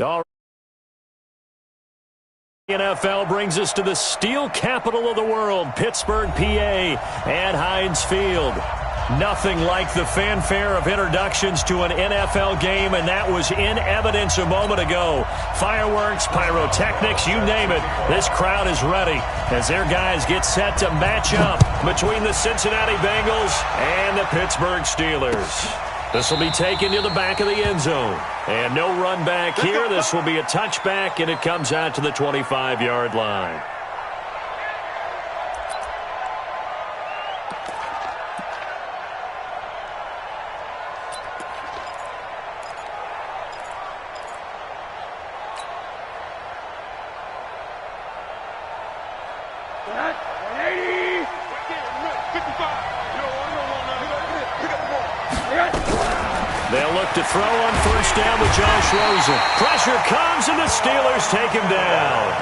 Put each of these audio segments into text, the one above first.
All NFL brings us to the steel capital of the world, Pittsburgh, PA, and Heinz Field. Nothing like the fanfare of introductions to an NFL game, and that was in evidence a moment ago. Fireworks, pyrotechnics, you name it. This crowd is ready as their guys get set to match up between the Cincinnati Bengals and the Pittsburgh Steelers. This will be taken to the back of the end zone. And no run back here. This will be a touchback, and it comes out to the 25-yard line. They'll look to throw on first down with Josh Rosen. Pressure comes, and the Steelers take him down.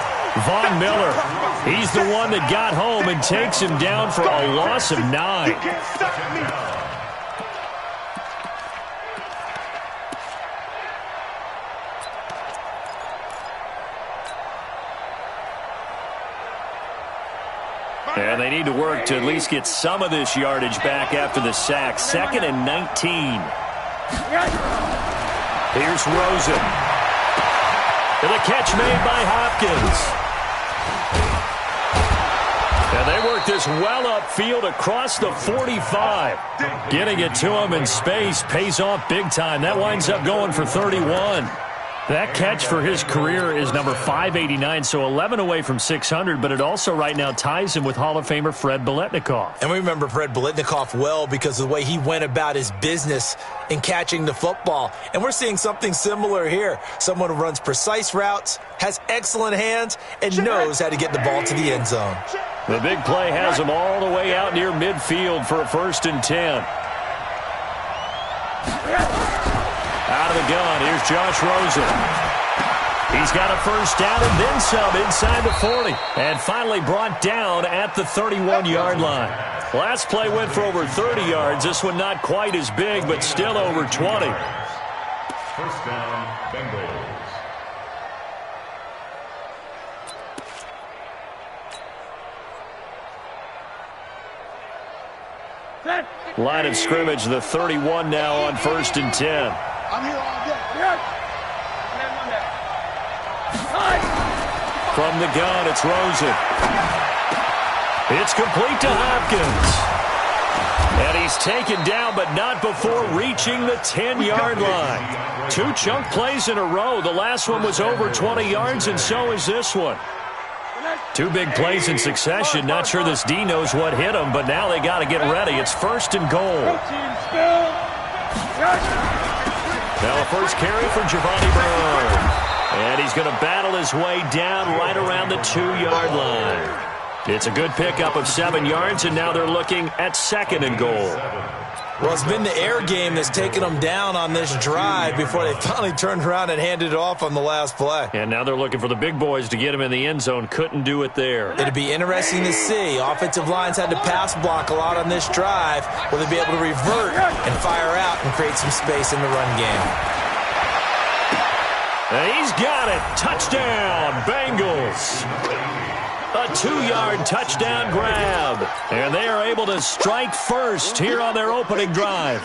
Von Miller, he's the one that got home and takes him down for a loss of 9. And they need to work to at least get some of this yardage back after the sack. 2nd and 19. Here's Rosen. And the catch made by Hopkins. And they work this well upfield across the 45. Getting it to him in space pays off big time. That winds up going for 31. That catch for his career is number 589, so 11 away from 600, but it also right now ties him with Hall of Famer Fred Biletnikoff. And we remember Fred Biletnikoff well because of the way he went about his business in catching the football. And we're seeing something similar here. Someone who runs precise routes, has excellent hands, and knows how to get the ball to the end zone. The big play has him all the way out near midfield for a 1st and 10. Out of the gun, here's Josh Rosen. He's got a first down and then some inside the 40. And finally brought down at the 31-yard line. Last play went for over 30 yards. This one not quite as big, but still over 20. First down, Bengals. Line of scrimmage, the 31 now on 1st and 10. I'm here all day. From the gun, it's Rosen. It's complete to Hopkins. And he's taken down, but not before reaching the 10-yard line. 2 chunk plays in a row. The last one was over 20 yards, and so is this one. 2 big plays in succession. Not sure this D knows what hit him, but now they got to get ready. It's 1st and goal. Now a first carry for Giovanni Bernard. And he's going to battle his way down right around the 2-yard line. It's a good pickup of 7 yards, and now they're looking at 2nd and goal. Well, it's been the air game that's taken them down on this drive before they finally turned around and handed it off on the last play. And now they're looking for the big boys to get him in the end zone. Couldn't do it there. It'd be interesting to see. Offensive lines had to pass block a lot on this drive. Will they be able to revert and fire out and create some space in the run game? And he's got it. Touchdown, Bengals. A 2-yard touchdown grab. And they are able to strike first here on their opening drive.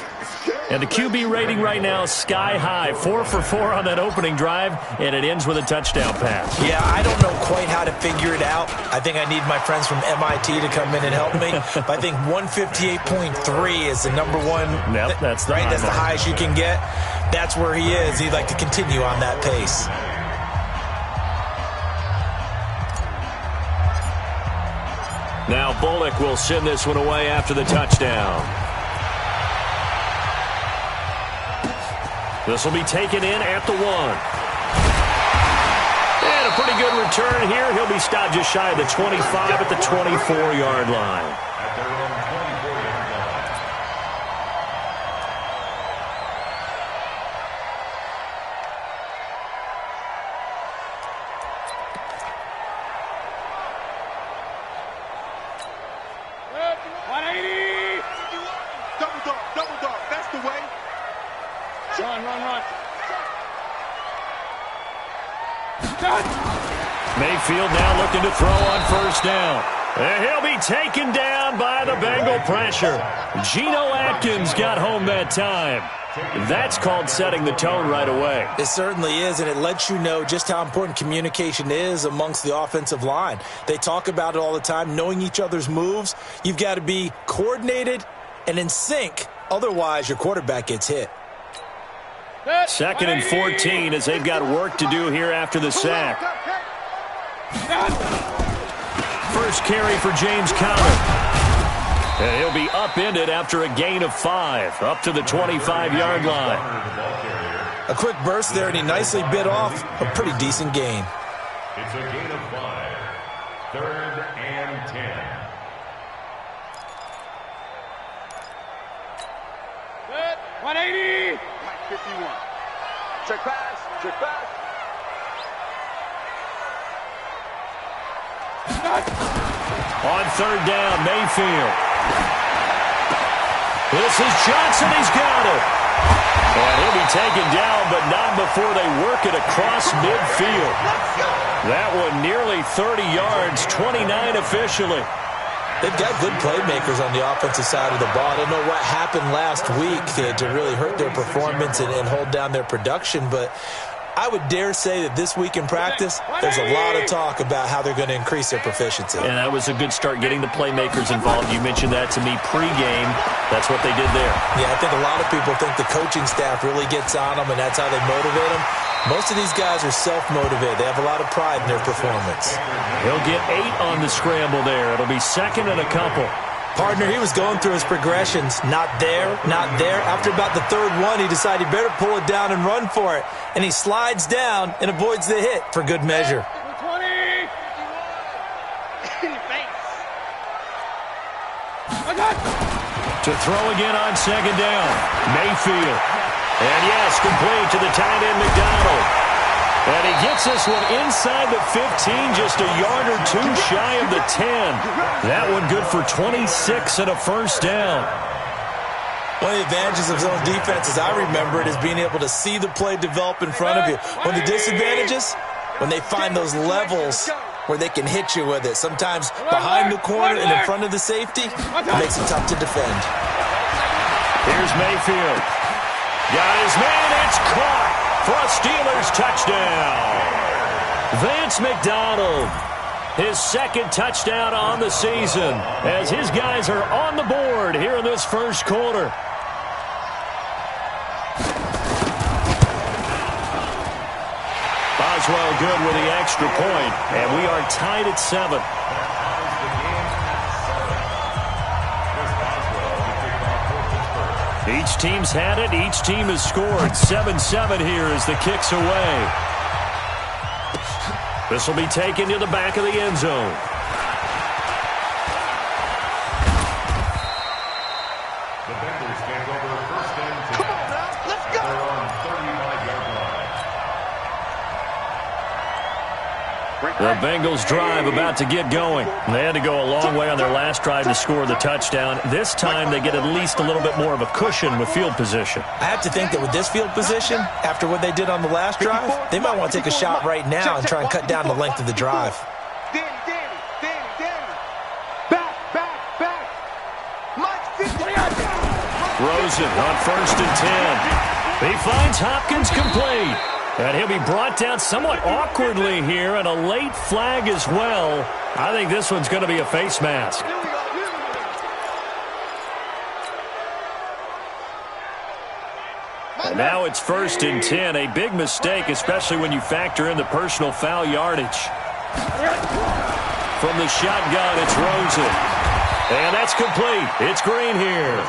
And the QB rating right now is sky high. 4 for 4 on that opening drive, and it ends with a touchdown pass. Yeah, I don't know quite how to figure it out. I think I need my friends from MIT to come in and help me. But I think 158.3 is the number one. Yep, that's the right. That's the mark. highest you can get. That's where he is. He'd like to continue on that pace. Now Bullock will send this one away after the touchdown. This will be taken in at the 1. And a pretty good return here. He'll be stopped just shy of the 25 at the 24-yard line. At their own 24-yard line. Double dog. That's the way. Run. Mayfield now looking to throw on first down. And he'll be taken down by the Bengal pressure. Geno Atkins got home that time. That's called setting the tone right away. It certainly is, and it lets you know just how important communication is amongst the offensive line. They talk about it all the time, knowing each other's moves. You've got to be coordinated and in sync. Otherwise, your quarterback gets hit. 2nd and 14 as they've got work to do here after the sack. First carry for James Conner. And he'll be upended after a gain of 5, up to the 25-yard line. A quick burst there, and he nicely bit off a pretty decent gain. It's a gain of 5. 3rd and 10. Good. 180. 51. Check pass. Check pass. On 3rd down, Mayfield. This is Johnson. He's got it. And he'll be taken down, but not before they work it across midfield. That one nearly 30 yards, 29 officially. They've got good playmakers on the offensive side of the ball. I don't know what happened last week to really hurt their performance and hold down their production, but I would dare say that this week in practice, there's a lot of talk about how they're going to increase their proficiency. And that was a good start, getting the playmakers involved. You mentioned that to me pregame. That's what they did there. Yeah, I think a lot of people think the coaching staff really gets on them, and that's how they motivate them. Most of these guys are self-motivated. They have a lot of pride in their performance. He'll get 8 on the scramble there. It'll be 2nd and a couple. Partner, he was going through his progressions. Not there, not there. After about the 3rd one, he decided he better pull it down and run for it. And he slides down and avoids the hit for good measure. 20. To throw again on 2nd down. Mayfield. And yes, complete to the tight end, McDonald. And he gets this one inside the 15, just a yard or 2 shy of the 10. That one good for 26 and a first down. One of the advantages of zone defense, as I remember it, is being able to see the play develop in front of you. One of the disadvantages, when they find those levels where they can hit you with it. Sometimes behind the corner and in front of the safety, it makes it tough to defend. Here's Mayfield. Got his man, it's caught for a Steelers touchdown. Vance McDonald, his 2nd touchdown on the season, as his guys are on the board here in this first quarter. Boswell good with the extra point, and we are tied at 7. Each team's had it. Each team has scored. 7-7 here as the kick's away. This will be taken to the back of the end zone. The Bengals take over 1st and 10. Come on now, let's go. They're on 35-yard line. The Bengals drive about to get going. They had to go a long way on their last drive to score the touchdown. This time they get at least a little bit more of a cushion with field position. I have to think that with this field position, after what they did on the last drive, they might want to take a shot right now and try and cut down the length of the drive. Danny. Back. Mike 50. Rosen on 1st and 10. He finds Hopkins complete. And he'll be brought down somewhat awkwardly here, and a late flag as well. I think this one's going to be a face mask. And now it's 1st and 10. A big mistake, especially when you factor in the personal foul yardage. From the shotgun, it's Rosen. And that's complete. It's Green here.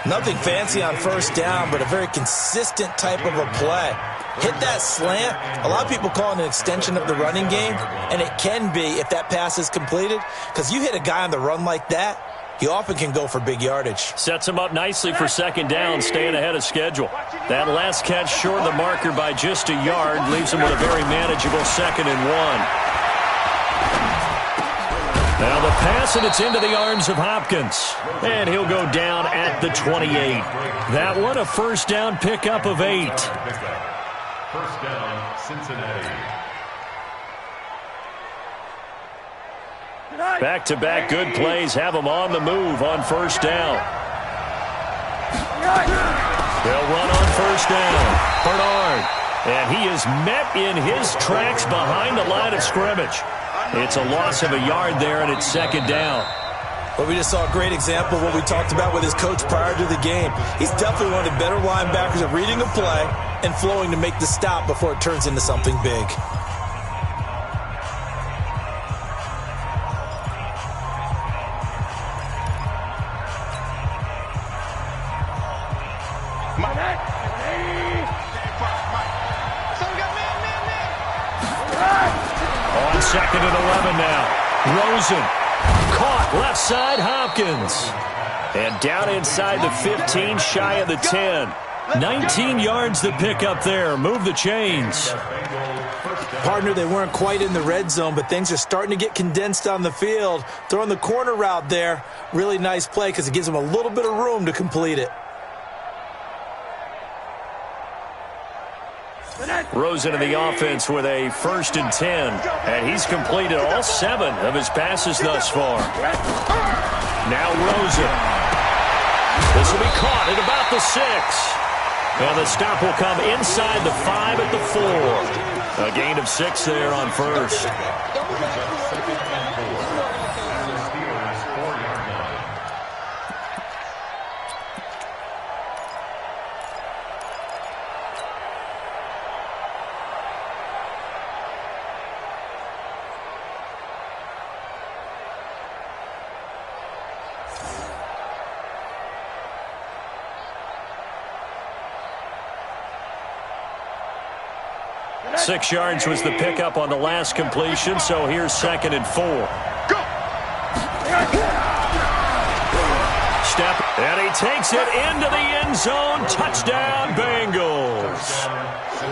Nothing fancy on 1st down, but a very consistent type of a play. Hit that slant. A lot of people call it an extension of the running game, and it can be if that pass is completed, because you hit a guy on the run like that, he often can go for big yardage. Sets him up nicely for 2nd down, staying ahead of schedule. That last catch short of the marker by just a yard leaves him with a very manageable 2nd and 1. Now the pass, and it's into the arms of Hopkins. And he'll go down at the 28. That one a 1st down pickup of 8. First down, Cincinnati. Back-to-back good plays have them on the move on first down. They'll run on first down. Bernard. And he is met in his tracks behind the line of scrimmage. It's a loss of a yard there, and it's second down. But we just saw a great example of what we talked about with his coach prior to the game. He's definitely one of the better linebackers at reading a play and flowing to make the stop before it turns into something big. On second and 11 now. Rosen. Caught left side, Hopkins. And down inside the 15, shy of the 10. 19 yards to pick up there. Move the chains. Partner, they weren't quite in the red zone, but things are starting to get condensed on the field. Throwing the corner route there. Really nice play because it gives them a little bit of room to complete it. Rosen in the offense with a 1st and 10. And he's completed all 7 of his passes thus far. Now Rosen. This will be caught at about the 6. And the stop will come inside the 5 at the 4. A gain of 6 there on first. Six yards was the pickup on the last completion, so here's 2nd and 4. Go! Step, and he takes it into the end zone. Touchdown, Bengals.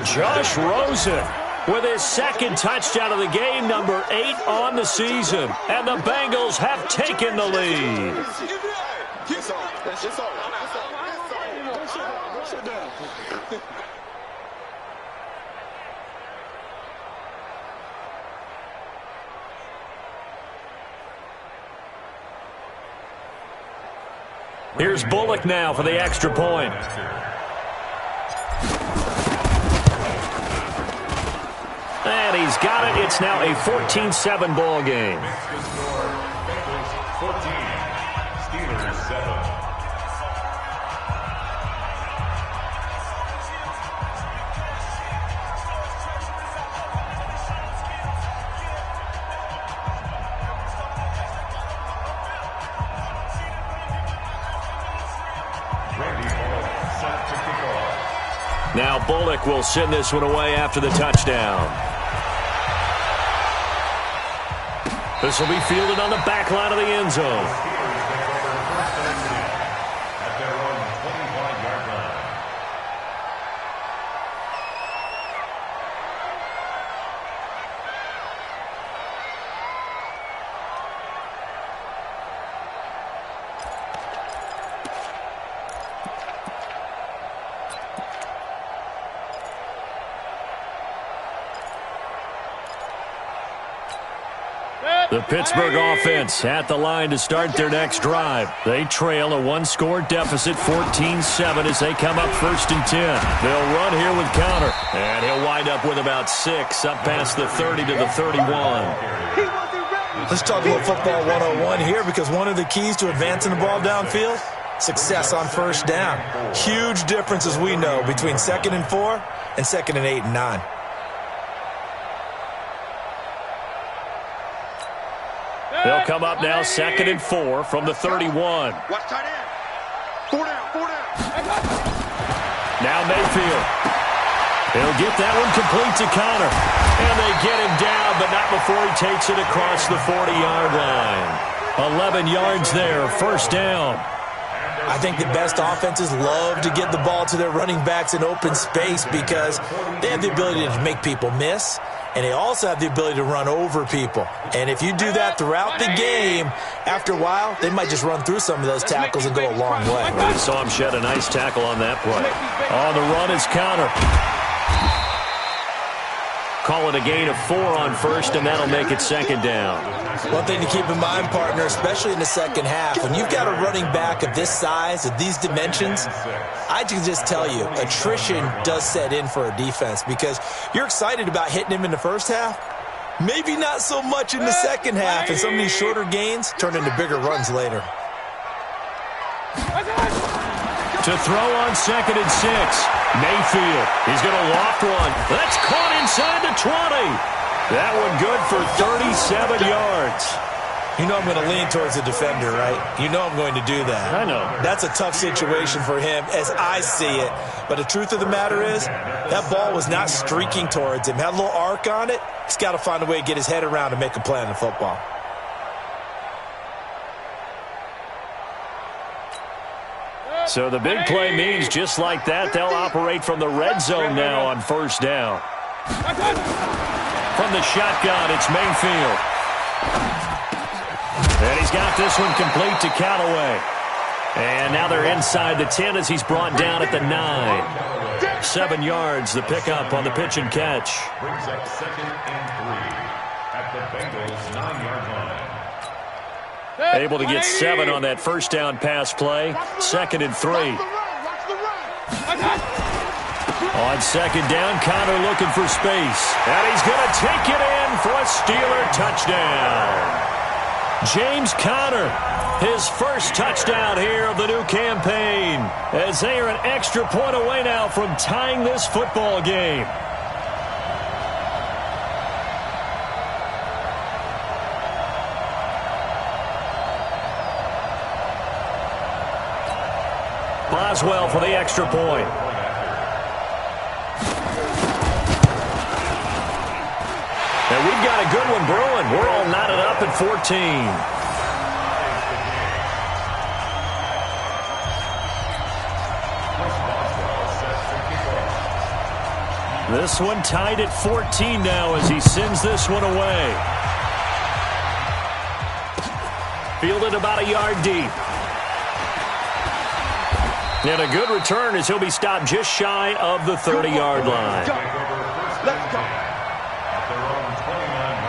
Josh Rosen with his 2nd touchdown of the game, number 8 on the season. And the Bengals have taken the lead. Here's Bullock now for the extra point. And he's got it. It's now a 14-7 ball game. Bengals 14, Steelers 7. Now Bullock will send this one away after the touchdown. This will be fielded on the back line of the end zone. The Pittsburgh offense at the line to start their next drive. They trail a 1-score deficit, 14-7, as they come up 1st and 10. They'll run here with counter, and he'll wind up with about 6, up past the 30 to the 31. Let's talk a little football 101 here, because one of the keys to advancing the ball downfield, success on first down. Huge difference, as we know, between 2nd and 4 and 2nd and 8 and 9. They'll come up now 2nd and 4 from the 31. Watch tight end. 4 down, 4 down. Now Mayfield. He'll get that one complete to Connor. And they get him down, but not before he takes it across the 40-yard line. 11 yards there, 1st down. I think the best offenses love to get the ball to their running backs in open space because they have the ability to make people miss, and they also have the ability to run over people. And if you do that throughout the game, after a while, they might just run through some of those tackles and go a long way. We saw him shed a nice tackle on that play. On the run is Connor. Call it a gain of 4 on first, and that'll make it second down. One thing to keep in mind, partner, especially in the second half, when you've got a running back of this size, of these dimensions, I can just tell you, attrition does set in for a defense because you're excited about hitting him in the first half. Maybe not so much in the second half, and some of these shorter gains turn into bigger runs later. To throw on 2nd and 6. Mayfield. He's going to loft one. That's caught inside the 20. That one good for 37 yards. You know I'm going to lean towards the defender, right? You know I'm going to do that. I know. That's a tough situation for him as I see it. But the truth of the matter is, that ball was not streaking towards him. Had a little arc on it. He's got to find a way to get his head around and make a play on the football. So the big play means just like that, they'll operate from the red zone now on first down. From the shotgun, it's Mayfield. And he's got this one complete to Callaway. And now they're inside the 10 as he's brought down at the 9. 7 yards, the pickup on the pitch and catch. Brings up 2nd and 3 at the Bengals' 9-yard line. Able to get 7 on that first down pass play. 2nd and 3. On 2nd down, Connor looking for space. And he's going to take it in for a Steeler touchdown. James Conner, his first touchdown here of the new campaign, as they are an extra point away now from tying this football game. Boswell for the extra point. And we've got a good one brewing. We're all knotted up at 14. This one tied at 14 now as he sends this one away. Fielded about a yard deep. And a good return as he'll be stopped just shy of the 30-yard line. Let's go. At their own 29-yard line.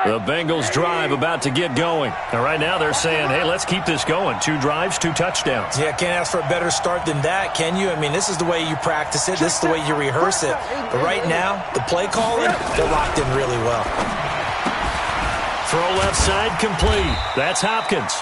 The Bengals drive about to get going. And right now they're saying, hey, let's keep this going. 2 drives, 2 touchdowns. Yeah, can't ask for a better start than that, can you? I mean, this is the way you practice it. This is the way you rehearse it. But right now, the play calling, they're locked in really well. Throw left side complete. That's Hopkins.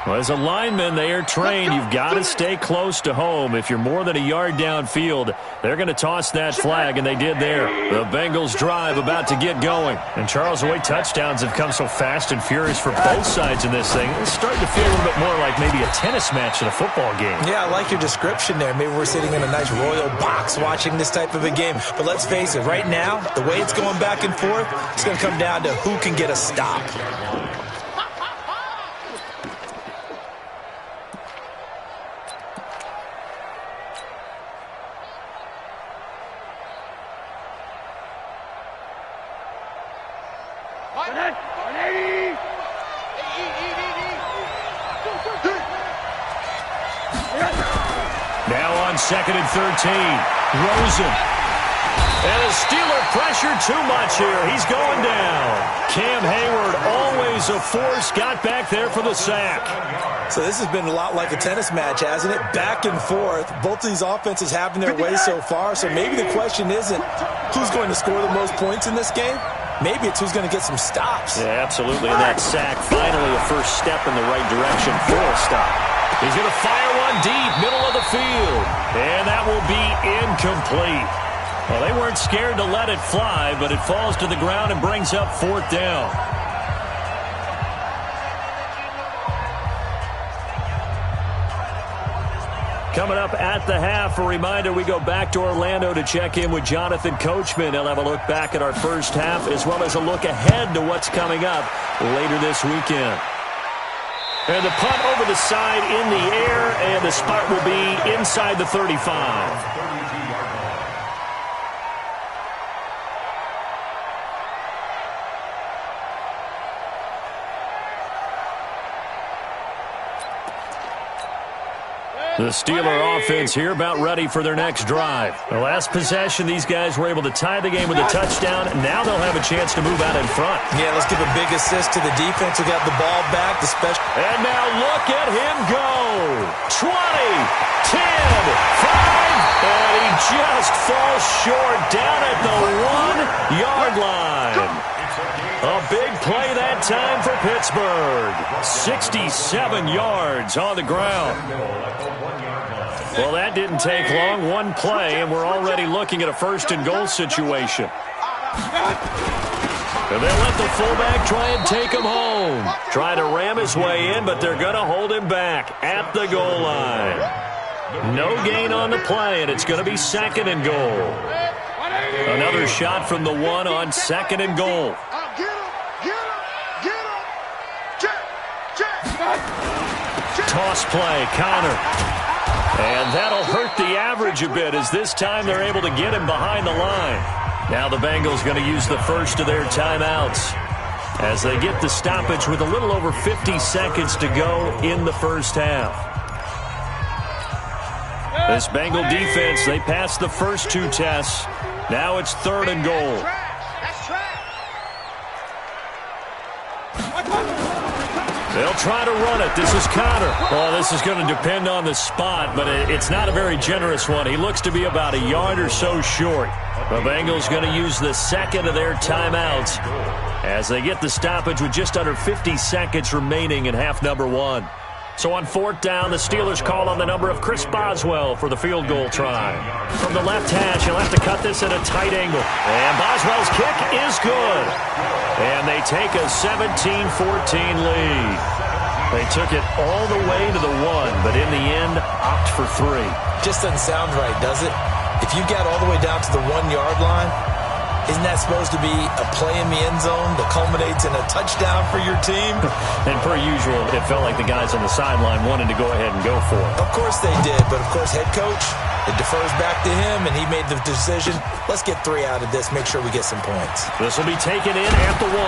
Well, as a lineman, they are trained. You've got to stay close to home. If you're more than a yard downfield, they're going to toss that flag, and they did there. The Bengals drive about to get going. And, Charles, the way touchdowns have come so fast and furious for both sides in this thing, it's starting to feel a little bit more like maybe a tennis match in a football game. Yeah, I like your description there. Maybe we're sitting in a nice royal box watching this type of a game. But let's face it, right now, the way it's going back and forth, it's going to come down to who can get a stop. Now on 2nd and 13, Rosen. And the Steeler pressure too much here. He's going down. Cam Hayward, always a force, got back there for the sack. So this has been a lot like a tennis match, hasn't it? Back and forth. Both of these offenses having their way so far. So maybe the question isn't who's going to score the most points in this game. Maybe it's who's going to get some stops. Yeah, absolutely. And that sack, finally a first step in the right direction for a stop. He's going to fire one deep, middle of the field. And that will be incomplete. Well, they weren't scared to let it fly, but it falls to the ground and brings up 4th down. Coming up at the half, a reminder, we go back to Orlando to check in with Jonathan Coachman. He'll have a look back at our first half as well as a look ahead to what's coming up later this weekend. And the punt over the side in the air, and the spot will be inside the 35. The Steeler offense here about ready for their next drive. The last possession, these guys were able to tie the game with a touchdown. Now they'll have a chance to move out in front. Yeah, let's give a big assist to the defense who got the ball back. And now look at him go. 20, 10, 5, and he just falls short down at the 1-yard line. A big play that time for Pittsburgh. 67 yards on the ground. Well, that didn't take long. One play, and we're already looking at a first-and-goal situation. And they'll let the fullback try and take him home. Trying to ram his way in, but they're going to hold him back at the goal line. No gain on the play, and it's going to be second and goal. Another shot from the 1 on second and goal. Toss play, counter. And that'll hurt the average a bit as this time they're able to get him behind the line. Now the Bengals going to use the first of their timeouts as they get the stoppage with a little over 50 seconds to go in the first half. This Bengal defense, they passed the first 2 tests. Now it's third and goal. They'll try to run it. This is Connor. Well, this is going to depend on the spot, but it's not a very generous one. He looks to be about a yard or so short. The Bengals going to use the second of their timeouts as they get the stoppage with just under 50 seconds remaining in half number 1. So on fourth down, the Steelers call on the number of Chris Boswell for the field goal try. From the left hash, he'll have to cut this at a tight angle. And Boswell's kick is good. And they take a 17-14 lead. They took it all the way to the 1, but in the end, opt for 3. Just doesn't sound right, does it? If you got all the way down to the 1-yard line, isn't that supposed to be a play in the end zone that culminates in a touchdown for your team? And per usual, it felt like the guys on the sideline wanted to go ahead and go for it. Of course they did, but of course head coach, it defers back to him, and he made the decision, let's get 3 out of this, make sure we get some points. This will be taken in at the 1.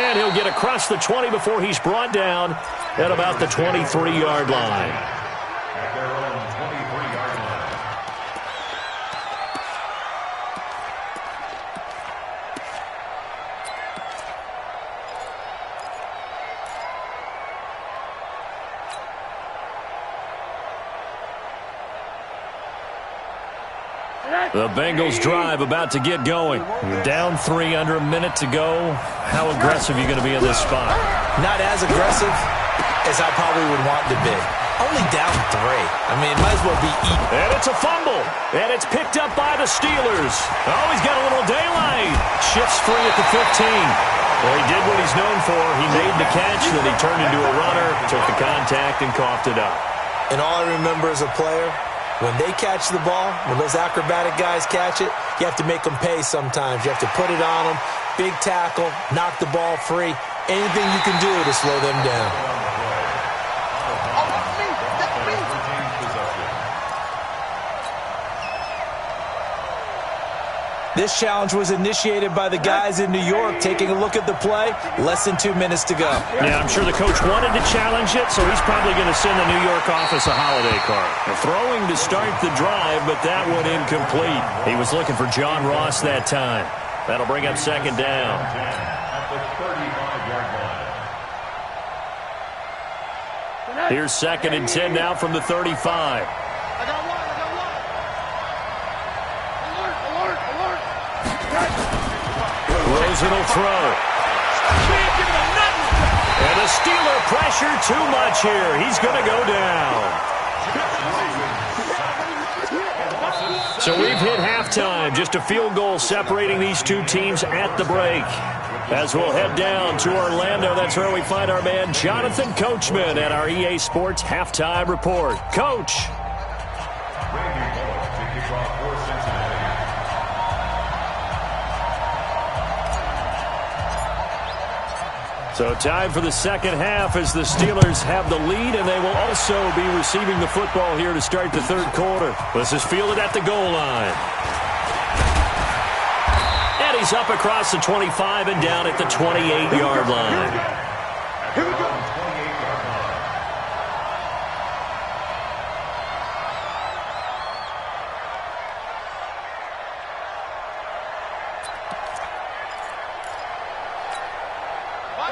And he'll get across the 20 before he's brought down at about the 23-yard line. At their own 23-yard line. The Bengals drive about to get going. Down 3 under a minute to go. How aggressive are you going to be in this spot? Not as aggressive as I probably would want to be. Only down 3. I mean, it might as well be eaten. And it's a fumble. And it's picked up by the Steelers. Oh, he's got a little daylight. Shifts free at the 15. Well, he did what he's known for. He made the catch, then he turned into a runner, took the contact, and coughed it up. And all I remember as a player, when they catch the ball, when those acrobatic guys catch it, you have to make them pay sometimes. You have to put it on them, big tackle, knock the ball free. Anything you can do to slow them down. This challenge was initiated by the guys in New York. Taking a look at the play, less than 2 minutes to go. Yeah, I'm sure the coach wanted to challenge it, so he's probably going to send the New York office a holiday card. Throwing to start the drive, but that one incomplete. He was looking for John Ross that time. That'll bring up second down. At the 35-yard line. Here's second and 10 now from the 35. Rosen will throw. And the Steeler pressure too much here. He's going to go down. So we've hit halftime. Just a field goal separating these two teams at the break. As we'll head down to Orlando, that's where we find our man Jonathan Coachman at our EA Sports Halftime Report. Coach. So time for the second half as the Steelers have the lead, and they will also be receiving the football here to start the third quarter. This is fielded at the goal line. And he's up across the 25 and down at the 28-yard line. Here we go. 28-yard line.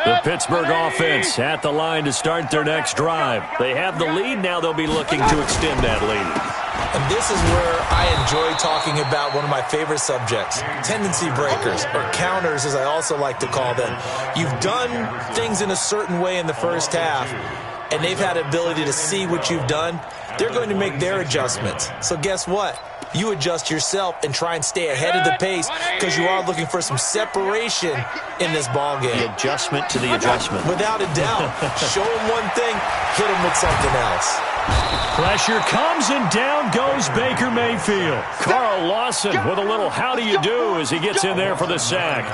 The Pittsburgh offense at the line to start their next drive. They have the lead. Now they'll be looking to extend that lead. And this is where I enjoy talking about one of my favorite subjects, tendency breakers, or counters as I also like to call them. You've done things in a certain way in the first half, and they've had the ability to see what you've done. They're going to make their adjustments. So guess what? You adjust yourself and try and stay ahead of the pace because you are looking for some separation in this ball game. The adjustment to the adjustment. Without a doubt. Show them one thing, hit them with something else. Pressure comes, and down goes Baker Mayfield. Carl Lawson with a little how do you do as he gets in there for the sack.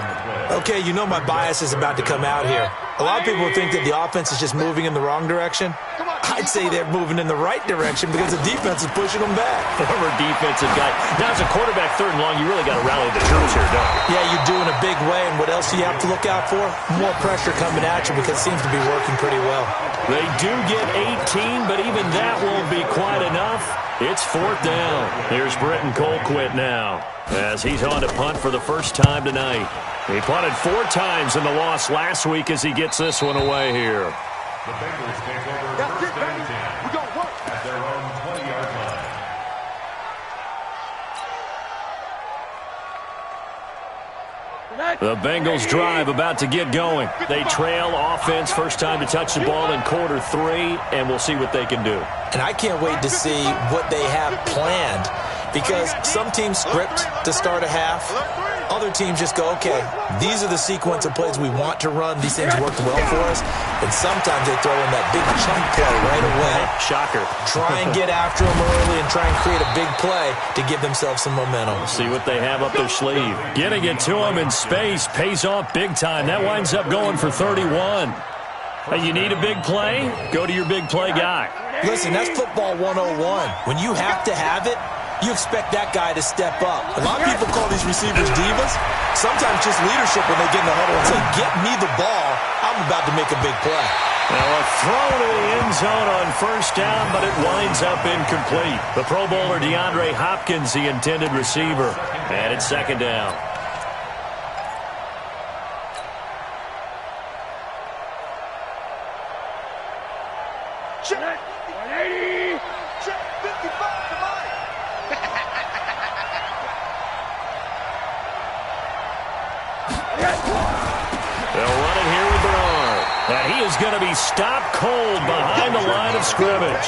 Okay, you know my bias is about to come out here. A lot of people think that the offense is just moving in the wrong direction. I'd say they're moving in the right direction because the defense is pushing them back. Former defensive guy. Now, as a quarterback, third and long, you really got to rally the troops here, don't you? Yeah, you do in a big way, and what else do you have to look out for? More pressure coming at you because it seems to be working pretty well. They do get 18, but even that won't be quite enough. It's fourth down. Here's Britton Colquitt now as he's on to punt for the first time tonight. He punted 4 times in the loss last week as he gets this one away here. The Bengals take over first and 10. We got work at their own 20-yard line. The Bengals drive about to get going. They trail offense, first time to touch the ball in quarter 3, and we'll see what they can do. And I can't wait to see what they have planned because some teams script to start a half. Other teams just go, okay, these are the sequence of plays we want to run. These things worked well for us. And sometimes they throw in that big chunk play right away. Shocker. Try and get after them early and try and create a big play to give themselves some momentum. See what they have up their sleeve. Getting it to them in space pays off big time. That winds up going for 31. Hey, you need a big play? Go to your big play guy. Listen, that's football 101. When you have to have it, you expect that guy to step up. A lot of people call these receivers divas. Sometimes just leadership when they get in the huddle and say, get me the ball. I'm about to make a big play. Now a throw to the end zone on first down, but it winds up incomplete. The Pro Bowler DeAndre Hopkins, the intended receiver. And it's second down. Check. 180. Check. 55 to mine. They'll run it here with their arm. And he is going to be stopped cold behind the line of scrimmage.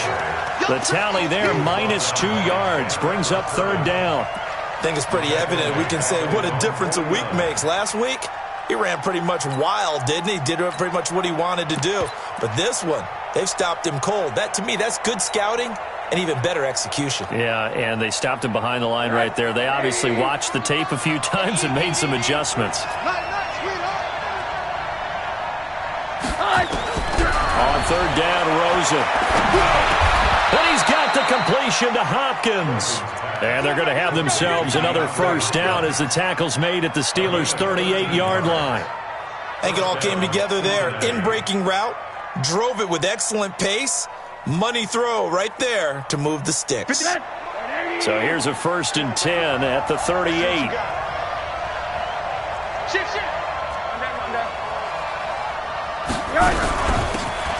The tally there, -2 yards, brings up third down. I think it's pretty evident. We can say what a difference a week makes. Last week, he ran pretty much wild, didn't he? Did pretty much what he wanted to do. But this one, they've stopped him cold. That, to me, that's good scouting and even better execution. Yeah, and they stopped him behind the line right there. They obviously watched the tape a few times and made some adjustments. On third down, Rosen. And he's got the completion to Hopkins. And they're going to have themselves another first down as the tackle's made at the Steelers' 38-yard line. I think it all came together there. In-breaking route, drove it with excellent pace. Money throw right there to move the sticks. So here's a first and 10 at the 38.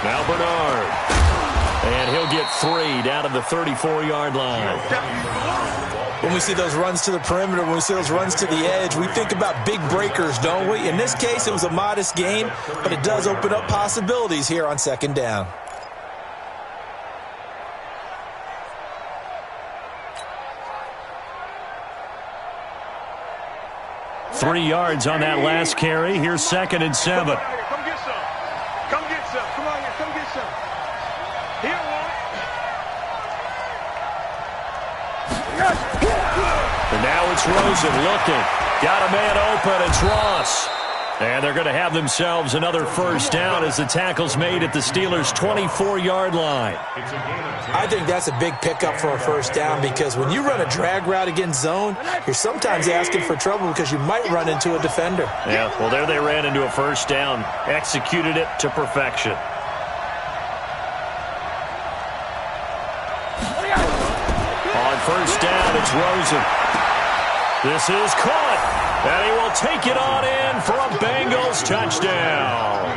Now Bernard. And he'll get 3 down to the 34-yard line. When we see those runs to the perimeter, when we see those runs to the edge, we think about big breakers, don't we? In this case, it was a modest gain, but it does open up possibilities here on second down. Three yards on that last carry. Here's second and 7. Come get some. Come get some. Come on here. Come get some. Here, And now it's Rosen looking. Got a man open. It's Ross. And they're going to have themselves another first down as the tackle's made at the Steelers' 24-yard line. I think that's a big pickup for a first down because when you run a drag route against zone, you're sometimes asking for trouble because you might run into a defender. Yeah, well, there they ran into a first down, executed it to perfection. On first down, it's Rosen. This is caught. And he will take it on in for a Bengals touchdown.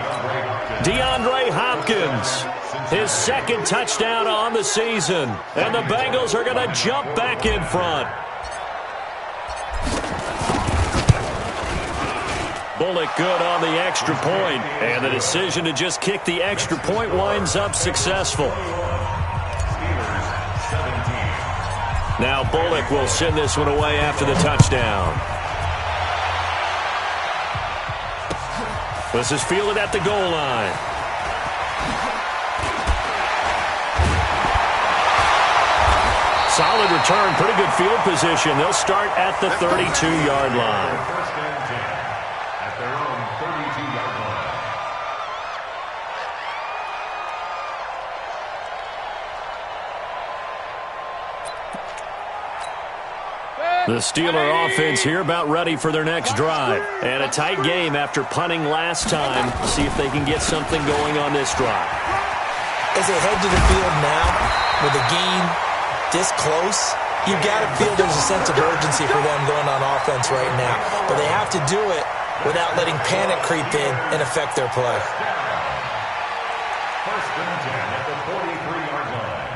DeAndre Hopkins, his second touchdown on the season. And the Bengals are going to jump back in front. Bullock good on the extra point. And the decision to just kick the extra point winds up successful. Now Bullock will send this one away after the touchdown. This is fielded at the goal line. Solid return, pretty good field position. They'll start at the 32-yard line. First and 10 at their own 32-yard line. The Steeler offense here about ready for their next drive. And a tight game after punting last time. See if they can get something going on this drive. As they head to the field now, with the game this close, you've got to feel there's a sense of urgency for them going on offense right now. But they have to do it without letting panic creep in and affect their play. First and 10 at the 43-yard line.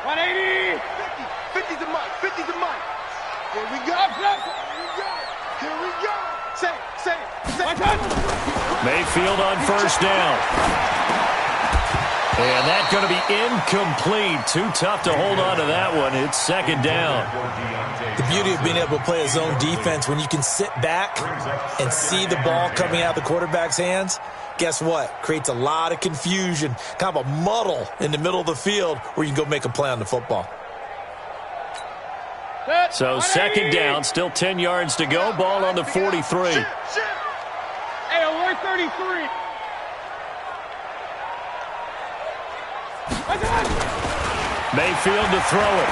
180. 50's a mic. 50's a mic. Here we go. Here we go. Say. Mayfield on first down. And that's going to be incomplete. Too tough to hold on to that one. It's second down. The beauty of being able to play a zone defense when you can sit back and see the ball coming out of the quarterback's hands, guess what? Creates a lot of confusion, kind of a muddle in the middle of the field where you can go make a play on the football. So second down, still 10 yards to go. Ball on the 43. Hey, alert 33. Mayfield to throw it.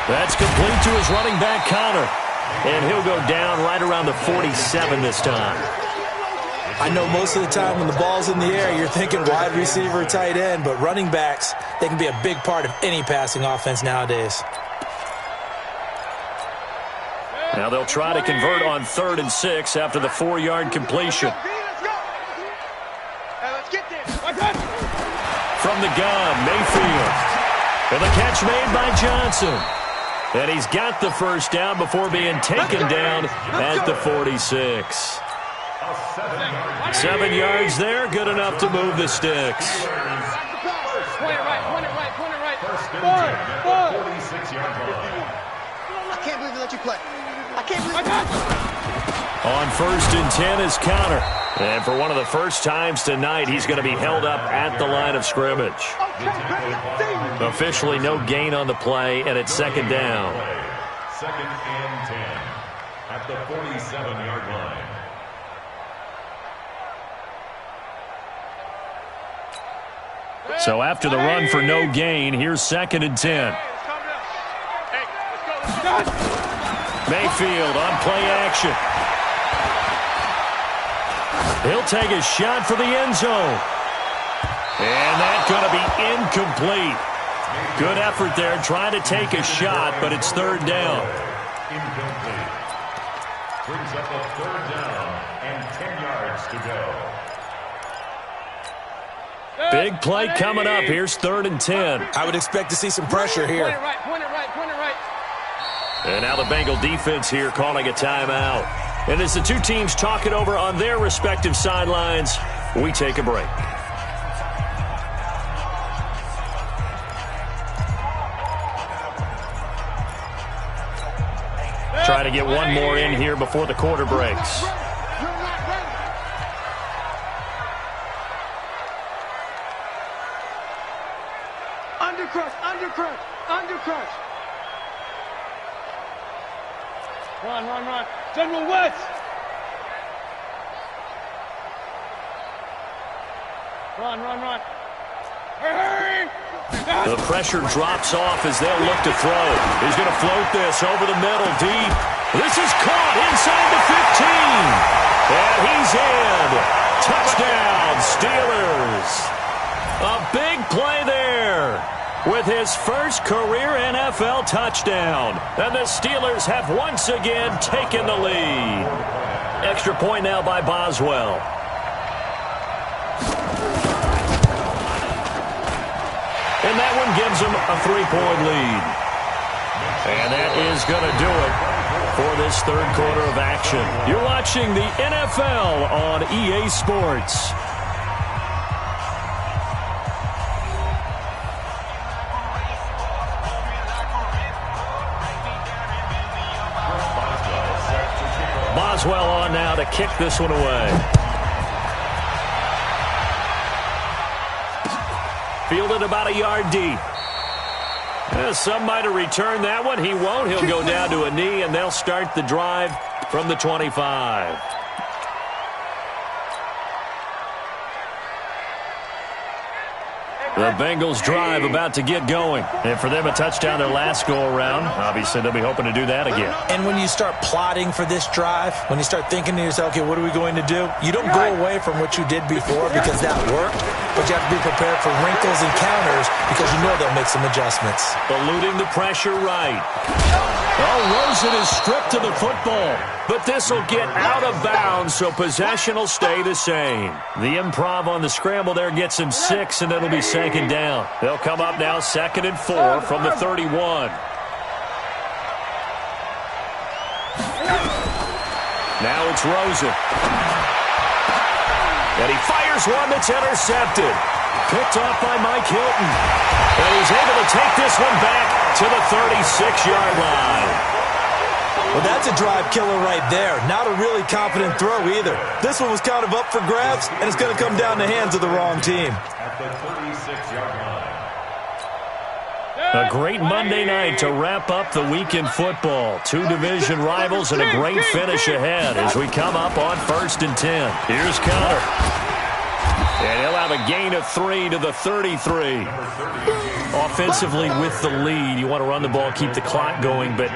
That's complete to his running back, Connor. And he'll go down right around the 47 this time. I know most of the time when the ball's in the air, you're thinking wide receiver, tight end, but running backs, they can be a big part of any passing offense nowadays. Now they'll try to convert on 3rd and 6 after the 4-yard completion. From the gun, Mayfield. And the catch made by Johnson. And he's got the first down before being taken down at the 46. 7 yards there, good enough to move the sticks. Point it right. 46-yard line. I can't believe they let you play. I can't believe it. On 1st and 10 is Connor. And for one of the first times tonight, he's going to be held up at the line of scrimmage. Officially no gain on the play, and it's second down. Second and 10 at the 47-yard line. So after the run for no gain, here's 2nd and 10. Mayfield on play action. He'll take a shot for the end zone. And that's going to be incomplete. Good effort there trying to take a shot, but it's 3rd down. Incomplete. Brings up a 3rd down and 10 yards to go. Big play coming up. Here's 3rd and 10. I would expect to see some pressure here. Point it right. And now the Bengal defense here calling a timeout. And as the two teams talk it over on their respective sidelines, we take a break. Try to get one more in here before the quarter breaks. Undercrush. Run. General West. Run. Hurry! The pressure drops off as they'll look to throw. He's going to float this over the middle, deep. This is caught inside the 15. And he's in. Touchdown, Steelers. A big play there with his first career NFL touchdown. And the Steelers have once again taken the lead. Extra point now by Boswell. And that one gives them a 3-point lead. And that is going to do it for this third quarter of action. You're watching the NFL on EA Sports. Boswell on now to kick this one away. Fielded about a yard deep. Some might have returned that one. He won't. He'll go down to a knee, and they'll start the drive from the 25. The Bengals drive about to get going. And for them, a touchdown their last go-around. Obviously, they'll be hoping to do that again. And when you start plotting for this drive, when you start thinking to yourself, okay, what are we going to do? You don't go away from what you did before because that worked, but you have to be prepared for wrinkles and counters because you know they'll make some adjustments. Eluding the pressure right. Oh, Rosen is stripped to the football, but this will get out of bounds, so possession will stay the same. The improv on the scramble there gets him 6, and it'll be second down. They'll come up now 2nd and 4 from the 31. Now it's Rosen. And he fires one that's intercepted. Picked off by Mike Hilton. And he's able to take this one back to the 36-yard line. Well, that's a drive killer right there. Not a really confident throw either. This one was kind of up for grabs, and it's going to come down the hands of the wrong team. At the 36-yard line. A great Monday night to wrap up the week in football. 2 division rivals and a great finish ahead as we come up on 1st and 10. Here's Connor. And he'll have a gain of 3 to the 33. Offensively with the lead, you want to run the ball, keep the clock going, but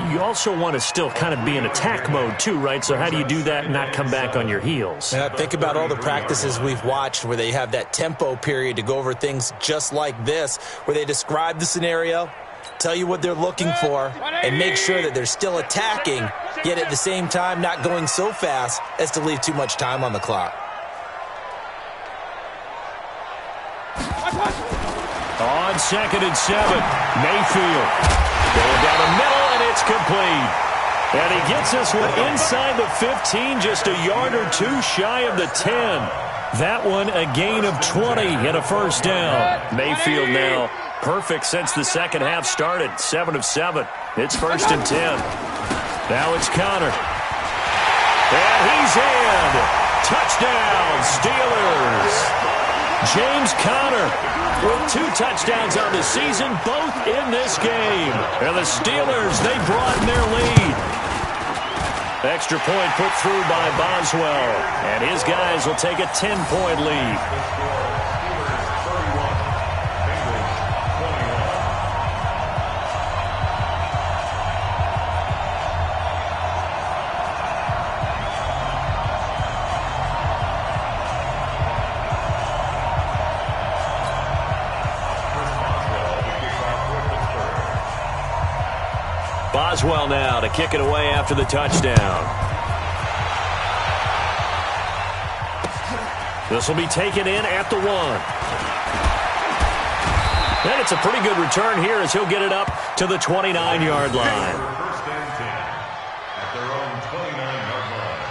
you also want to still kind of be in attack mode too, right? So how do you do that and not come back on your heels? Yeah, think about all the practices we've watched where they have that tempo period to go over things just like this, where they describe the scenario, tell you what they're looking for, and make sure that they're still attacking, yet at the same time not going so fast as to leave too much time on the clock. On 2nd and 7, Mayfield. Going down the middle, and it's complete. And he gets this one inside the 15, just a yard or 2 shy of the 10. That one a gain of 20 and a first down. Mayfield now perfect since the second half started. 7 of 7. It's 1st and 10. Now it's Connor. And he's in. Touchdown, Steelers. James Conner with 2 touchdowns on the season, both in this game. And the Steelers, they broaden their lead. Extra point put through by Boswell. And his guys will take a 10-point lead. Boswell now to kick it away after the touchdown. This will be taken in at the 1. And it's a pretty good return here as he'll get it up to the 29-yard line. 1st and 10 at their own 29-yard line.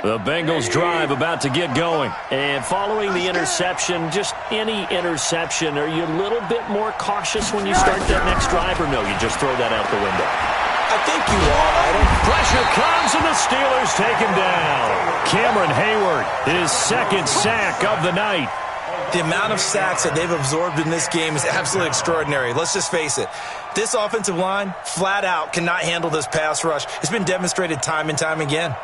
The Bengals drive about to get going. And following the interception, just any interception, are you a little bit more cautious when you start that next drive, or no, you just throw that out the window? I think you are, Adam. Pressure comes, and the Steelers take him down. Cameron Hayward, his second sack of the night. The amount of sacks that they've absorbed in this game is absolutely extraordinary. Let's just face it. This offensive line, flat out, cannot handle this pass rush. It's been demonstrated time and time again.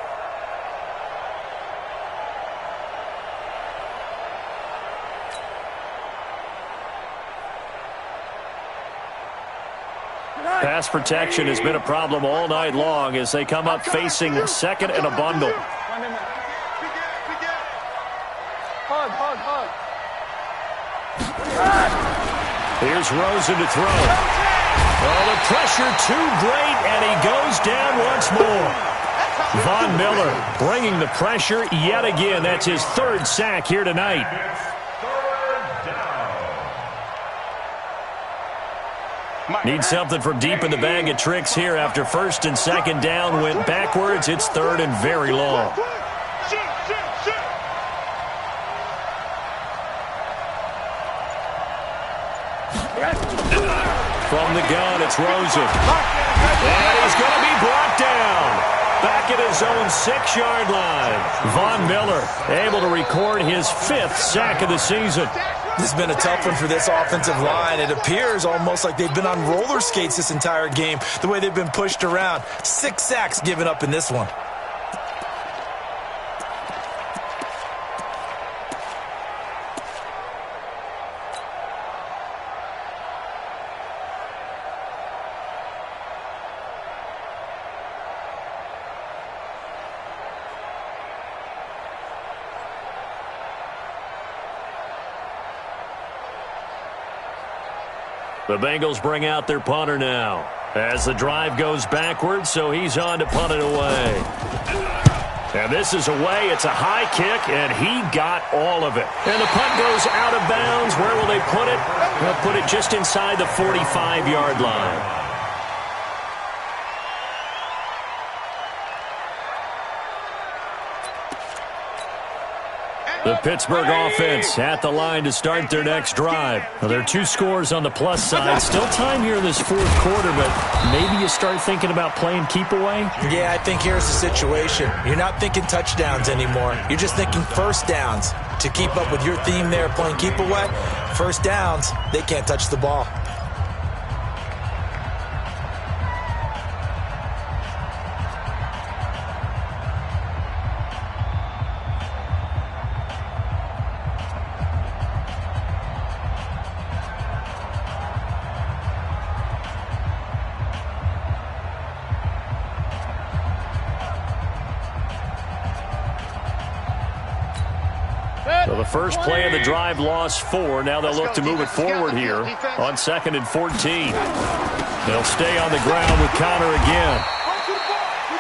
Pass protection has been a problem all night long as they come up facing second and a bundle. Here's Rosen to throw. Oh, the pressure too great, and he goes down once more. Von Miller bringing the pressure yet again. That's his third sack here tonight. Need something from deep in the bag of tricks here after first and second down went backwards. It's third and very long. From the gun, it's Rosen. And he's going to be brought down. Back at his own 6-yard line. Von Miller able to record his 5th sack of the season. This has been a tough one for this offensive line. It appears almost like they've been on roller skates this entire game, the way they've been pushed around. 6 sacks given up in this one. The Bengals bring out their punter now as the drive goes backwards, so he's on to punt it away. And this is away. It's a high kick, and he got all of it. And the punt goes out of bounds. Where will they put it? They'll put it just inside the 45-yard line. The Pittsburgh offense at the line to start their next drive. Well, there are 2 scores on the plus side. Still time here in this 4th quarter, but maybe you start thinking about playing keep away? Yeah, I think here's the situation. You're not thinking touchdowns anymore. You're just thinking first downs. To keep up with your theme there, playing keep away, first downs, they can't touch the ball. So the first play of the drive lost 4. Now they'll look to move it forward here on 2nd and 14. They'll stay on the ground with Connor again.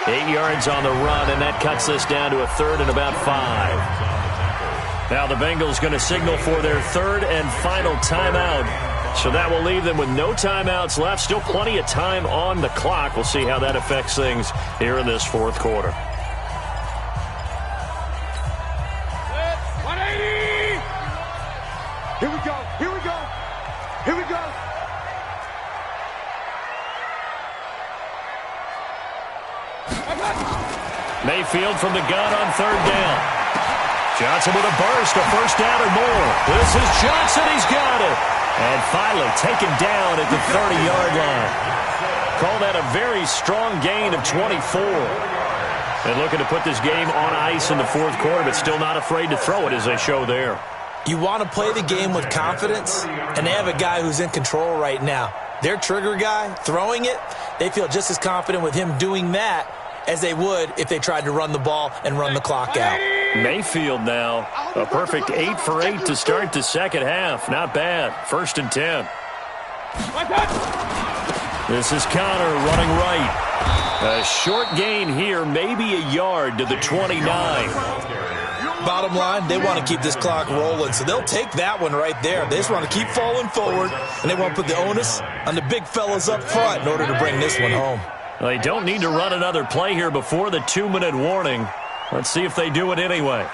8 yards on the run, and that cuts this down to a 3rd and about 5. Now the Bengals going to signal for their 3rd and final timeout. So that will leave them with no timeouts left. Still plenty of time on the clock. We'll see how that affects things here in this 4th quarter. Here we go. Here we go. Here we go. Mayfield from the gun on 3rd down. Johnson with a burst, a first down or more. This is Johnson. He's got it. And finally taken down at the 30-yard line. Call that a very strong gain of 24. And looking to put this game on ice in the 4th quarter, but still not afraid to throw it as they show there. You want to play the game with confidence, and they have a guy who's in control right now. Their trigger guy, throwing it, they feel just as confident with him doing that as they would if they tried to run the ball and run the clock out. Mayfield now, a perfect 8 for 8 to start the second half. Not bad. 1st and 10. This is Connor running right. A short gain here, maybe a yard to the 29. Bottom line, they want to keep this clock rolling, so they'll take that one right there. They just want to keep falling forward, and they want to put the onus on the big fellas up front in order to bring this one home. Well, they don't need to run another play here before the 2-minute warning. Let's see if they do it anyway.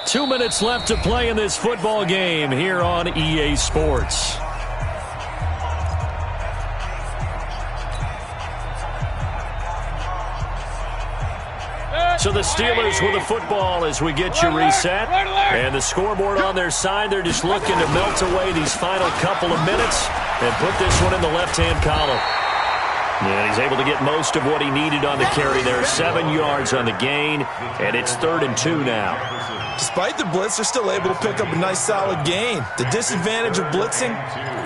2 minutes left to play in this football game here on EA Sports. So the Steelers with the football as we get you reset. And the scoreboard on their side, they're just looking to melt away these final couple of minutes and put this one in the left-hand column. And he's able to get most of what he needed on the carry there. 7 yards on the gain, and it's 3rd and 2 now. Despite the blitz, they're still able to pick up a nice solid gain. The disadvantage of blitzing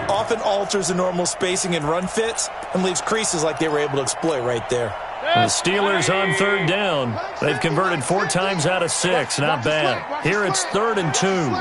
often alters the normal spacing and run fits and leaves creases like they were able to exploit right there. The Steelers on 3rd down. They've converted 4 times out of 6. Not bad. Here it's 3rd and 2.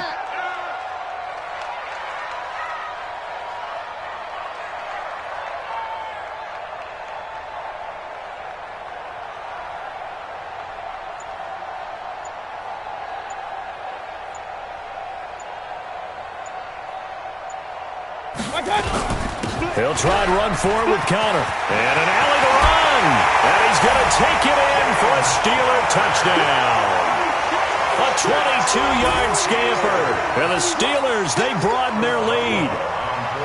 He'll try and run for it with Connor. And an alley to run. And he's going to take it in for a Steeler touchdown. A 22-yard scamper. And the Steelers, they broaden their lead.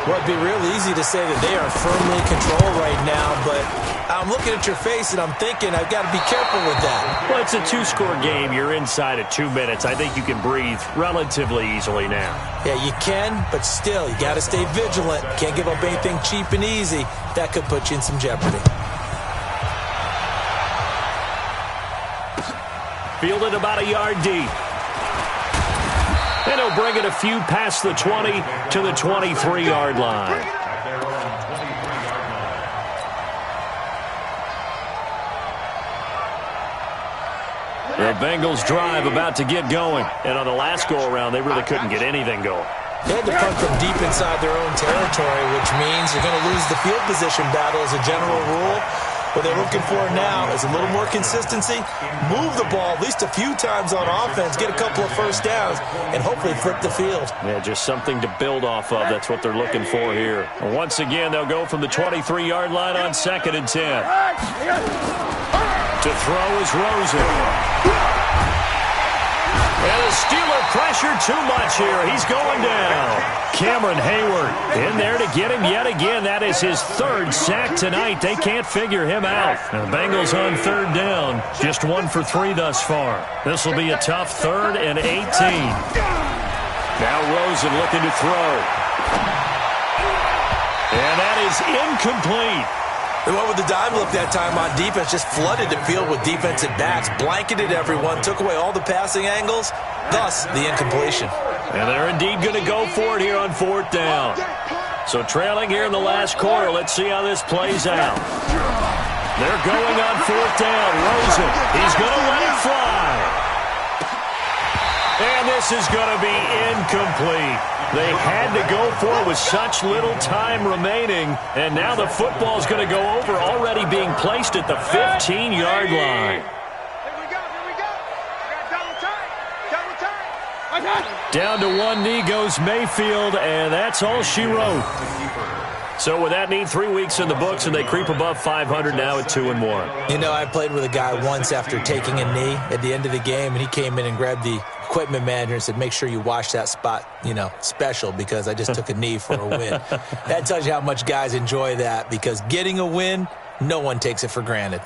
Well, it'd be real easy to say that they are firmly in control right now, but I'm looking at your face and I'm thinking I've got to be careful with that. Well, it's a 2-score game. You're inside of 2 minutes. I think you can breathe relatively easily now. Yeah, you can, but still, you got to stay vigilant. Can't give up anything cheap and easy. That could put you in some jeopardy. Fielded about a yard deep. And he'll bring it a few past the 20 to the 23-yard line. The Bengals drive about to get going. And on the last go-around, they really couldn't get anything going. They had to punt from deep inside their own territory, which means they're going to lose the field position battle as a general rule. What they're looking for now is a little more consistency, move the ball at least a few times on offense, get a couple of first downs, and hopefully flip the field. Yeah, just something to build off of. That's what they're looking for here. Once again, they'll go from the 23-yard line on 2nd and 10. To throw is Rosen. And the Steeler pressure too much here. He's going down. Cameron Hayward in there to get him yet again. That is his 3rd sack tonight. They can't figure him out. And the Bengals on 3rd down. Just 1 for 3 thus far. This will be a tough 3rd and 18. Now Rosen looking to throw. And that is incomplete. They went with the dime look that time on defense, just flooded the field with defensive backs, blanketed everyone, took away all the passing angles, thus the incompletion. And they're indeed going to go for it here on 4th down. So trailing here in the last quarter, let's see how this plays out. They're going on 4th down. Rosen, he's going to let it fly. And this is going to be incomplete. They had to go for it with such little time remaining, and now the football's going to go over, already being placed at the 15-yard line. Down to one knee goes Mayfield, and that's all she wrote. So with that, need 3 weeks in the books, and they creep above 500 now at 2-1. You know, I played with a guy once after taking a knee at the end of the game, and he came in and grabbed the equipment manager and said, make sure you wash that spot, you know, special, because I just took a knee for a win. That tells you how much guys enjoy that, because getting a win, no one takes it for granted.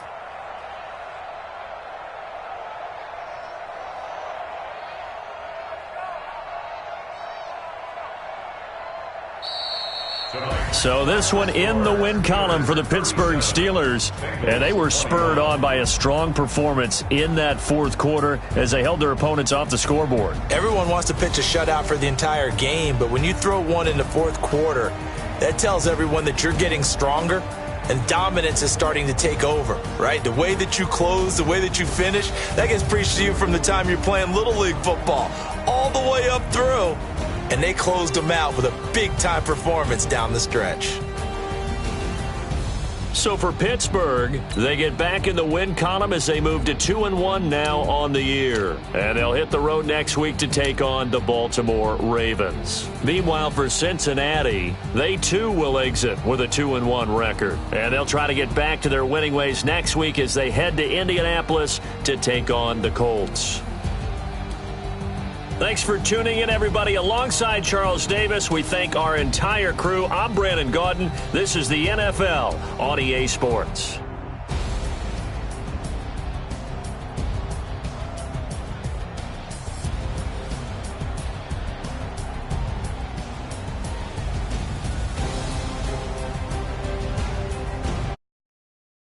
So this one in the win column for the Pittsburgh Steelers. And they were spurred on by a strong performance in that 4th quarter as they held their opponents off the scoreboard. Everyone wants to pitch a shutout for the entire game, but when you throw one in the 4th quarter, that tells everyone that you're getting stronger and dominance is starting to take over, right? The way that you close, the way that you finish, that gets preached to you from the time you're playing Little League football all the way up through. And they closed them out with a big-time performance down the stretch. So for Pittsburgh, they get back in the win column as they move to 2-1 now on the year. And they'll hit the road next week to take on the Baltimore Ravens. Meanwhile, for Cincinnati, they too will exit with a 2-1 record. And they'll try to get back to their winning ways next week as they head to Indianapolis to take on the Colts. Thanks for tuning in, everybody. Alongside Charles Davis, we thank our entire crew. I'm Brandon Gaudin. This is the NFL on EA Sports.